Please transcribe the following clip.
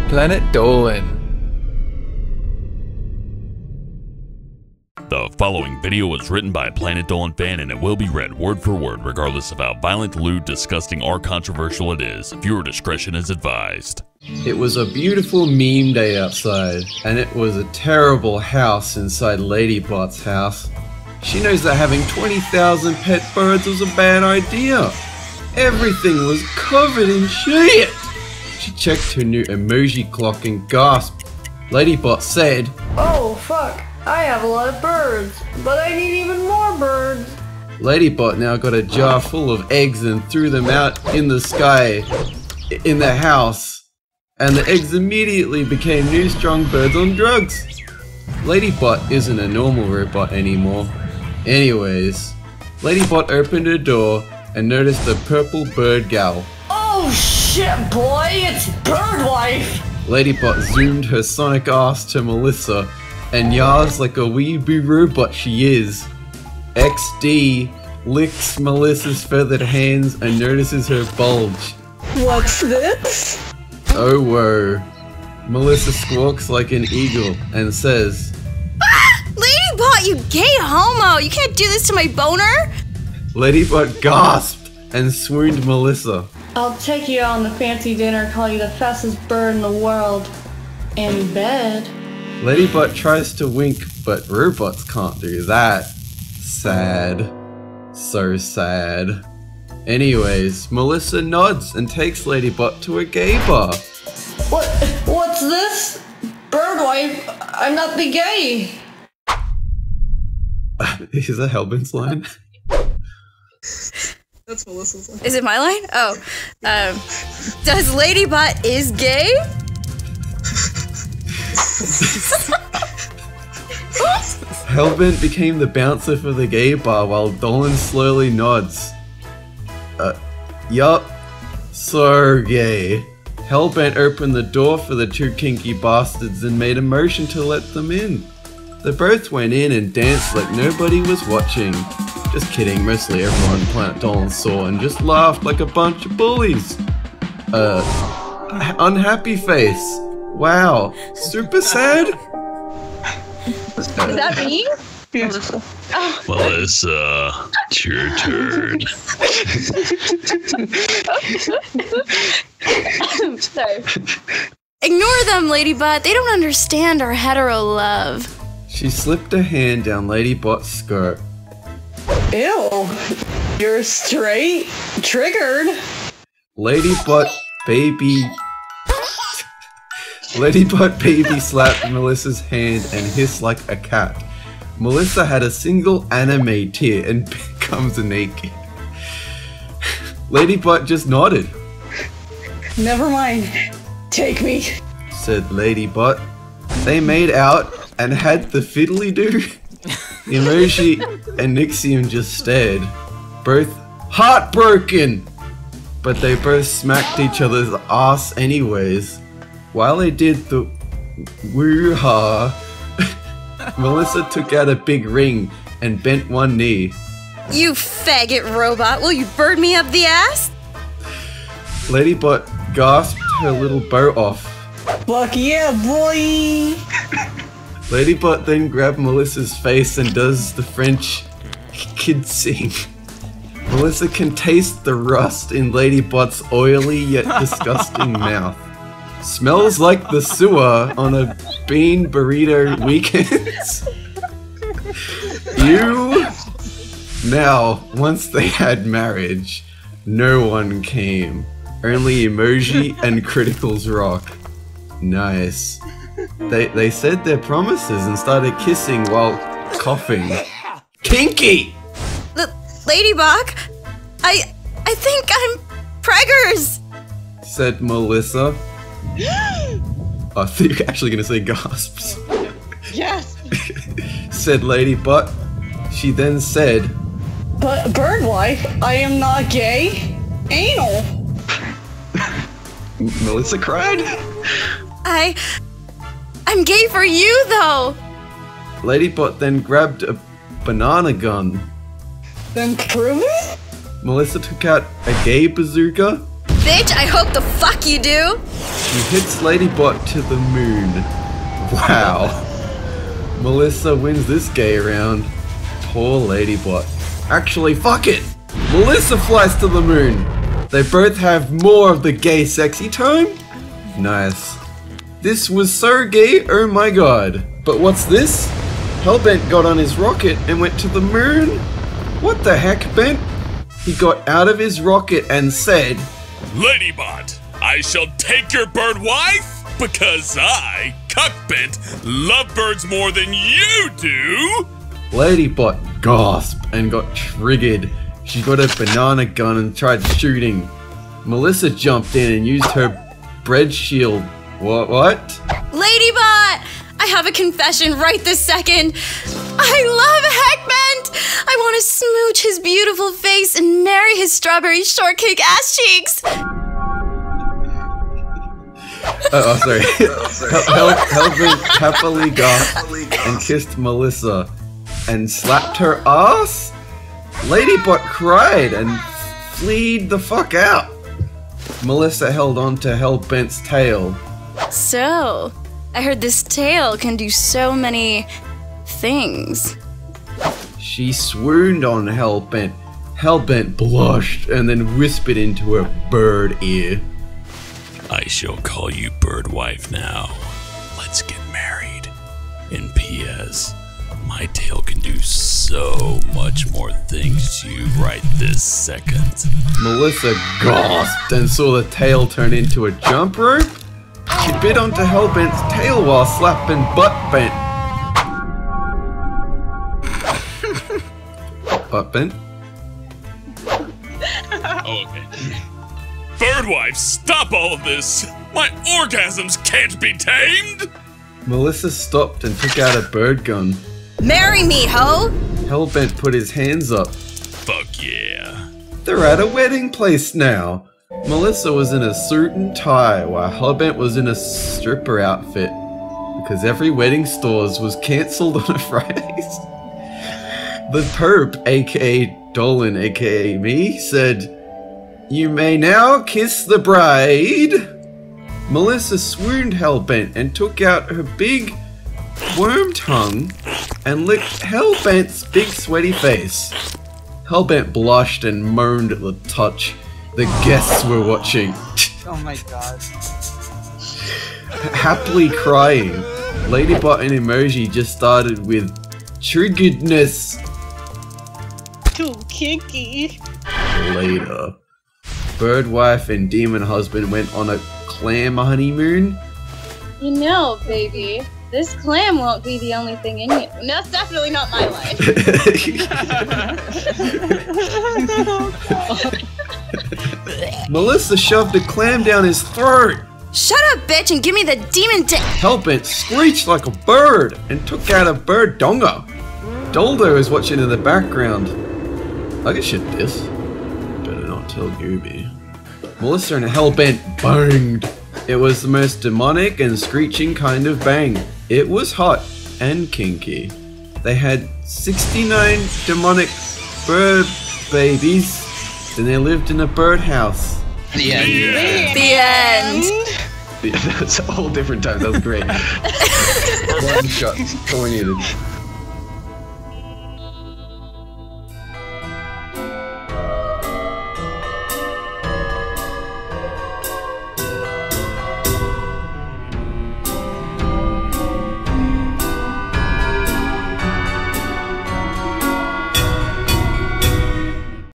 Planet Dolan. The following video was written by a Planet Dolan fan and it will be read word for word regardless of how violent, lewd, disgusting, or controversial it is. Viewer discretion is advised. It was a beautiful meme day outside, and it was a terrible house inside LADYBOT's house. She knows that having 20,000 pet birds was a bad idea. Everything was covered in shit. She checked her new emoji clock and gasped. LADYBOT said, "Oh fuck, I have a lot of birds, but I need even more birds." LADYBOT now got a jar full of eggs and threw them out in the sky in the house, and the eggs immediately became new strong birds on drugs. LADYBOT isn't a normal robot anymore. Anyways, LADYBOT opened her door and noticed a purple bird gal. "Oh shit, boy, it's Birdwife!" LADYBOT zoomed her sonic ass to Melissa and yars like a weeaboo robot she is. XD licks Melissa's feathered hands and notices her bulge. "What's this?" Oh whoa. Melissa squawks like an eagle and says, "Ah! LADYBOT, you gay homo! You can't do this to my boner!" LADYBOT gasped and swooned Melissa. "I'll take you out on the fancy dinner, call you the fastest bird in the world. In bed." LADYBOT tries to wink, but robots can't do that. Sad. So sad. Anyways, Melissa nods and takes LADYBOT to a gay bar. What's this? Birdwife, I'm not the gay." Is that HELLBENT's line? That's Melissa's line. Is it my line? Oh. Does LADYBOT is gay? HELLBENT became the bouncer for the gay bar while Dolan slowly nods. Yup. So gay. HELLBENT opened the door for the two kinky bastards and made a motion to let them in. They both went in and danced like nobody was watching. Just kidding, mostly everyone Planet Dolan saw and just laughed like a bunch of bullies. Unhappy face. Wow. Super sad? Is that me? Melissa, it's your turn. Sorry. Ignore them, LADYBOT. They don't understand our hetero love. She slipped a hand down LADYBOT's skirt. "Ew, you're straight? Triggered." LADYBOT baby slapped Melissa's hand and hissed like a cat. Melissa had a single anime tear and becomes naked. LADYBOT just nodded. "Never mind. Take me." Said LADYBOT. They made out and had the fiddly-doo. Emoji and Nixium just stared. Both heartbroken! But they both smacked each other's ass anyways. While they did the woo-ha, Melissa took out a big ring and bent one knee. You faggot robot, will you bird me up the ass? LADYBOT gasped her little bow off. "Fuck yeah, boy!" LADYBOT then grabbed Melissa's face and does the French kid sing. Melissa can taste the rust in LADYBOT's oily yet disgusting mouth. Smells like the sewer on a bean burrito weekends. Ew. Now, once they had marriage, no one came. Only emoji and criticals rock. Nice. They said their promises and started kissing while coughing. Kinky! LADYBOT, I think I'm preggers. Said Melissa. I thought you were actually gonna say gasps. Yes. Said LADYBOT. She then said, "But Birdwife, I am not gay. Anal." Melissa cried. I'm gay for you though. LADYBOT then grabbed a banana gun. "Then prove it." Melissa took out a gay bazooka. bitch. I hope the fuck you do. She hits LADYBOT to the moon. Wow. Melissa wins this gay round. Poor LADYBOT. Actually, fuck it! Melissa flies to the moon. They both have more of the gay sexy time. Nice. This was so gay, oh my god. But what's this? HELLBENT got on his rocket and went to the moon? What the heck, Bent? He got out of his rocket and said, LADYBOT, I shall take your bird wife because I, Cuckbent, love birds more than you do. LADYBOT gasped and got triggered. She got a banana gun and tried shooting. Melissa jumped in and used her bread shield. What? LADYBOT, I have a confession right this second. I love HELLBENT. I want to smooch his beautiful face and marry his strawberry shortcake ass cheeks. Sorry. HELLBENT happily gasped and kissed Melissa and slapped her ass. LADYBOT cried and fleed the fuck out. Melissa held on to HELLBENT's tail. So, I heard this tail can do so many things. She swooned on HELLBENT. HELLBENT blushed and then whispered into her bird ear. I shall call you bird wife now. Let's get married. And P.S. My tail can do so much more things to you right this second. Melissa gasped and saw the tail turn into a jump rope. She bit onto HELLBENT's tail while slapping butt bent. Butt bent? Oh, okay. Birdwife, stop all of this! My orgasms can't be tamed! Melissa stopped and took out a bird gun. Marry me, ho! HELLBENT put his hands up. Fuck yeah. They're at a wedding place now. Melissa was in a suit and tie while HELLBENT was in a stripper outfit because every wedding stores was cancelled on a Fridays. The Pope, aka Dolan, aka me, said, "You may now kiss the bride." Melissa swooned HELLBENT and took out her big worm tongue and licked HELLBENT's big sweaty face. HELLBENT blushed and moaned at the touch. The guests were watching. Oh my god. Happily crying. LADYBOT and Emoji just started with triggeredness. Too kinky. Later. Birdwife and demon husband went on a clam honeymoon. You know, baby, this clam won't be the only thing in you. And that's definitely not my life. Melissa shoved a clam down his throat. Shut up, bitch, and give me the demon dick. HELLBENT screeched like a bird and took out a bird donga. Doldo is watching in the background. I can shit this. Better not tell Gooby. Melissa and HELLBENT banged. It was the most demonic and screeching kind of bang. It was hot and kinky. They had 69 demonic bird babies. Then they lived in a birdhouse. The end. The end. That's a whole different time. That was great. One shot. Pointed.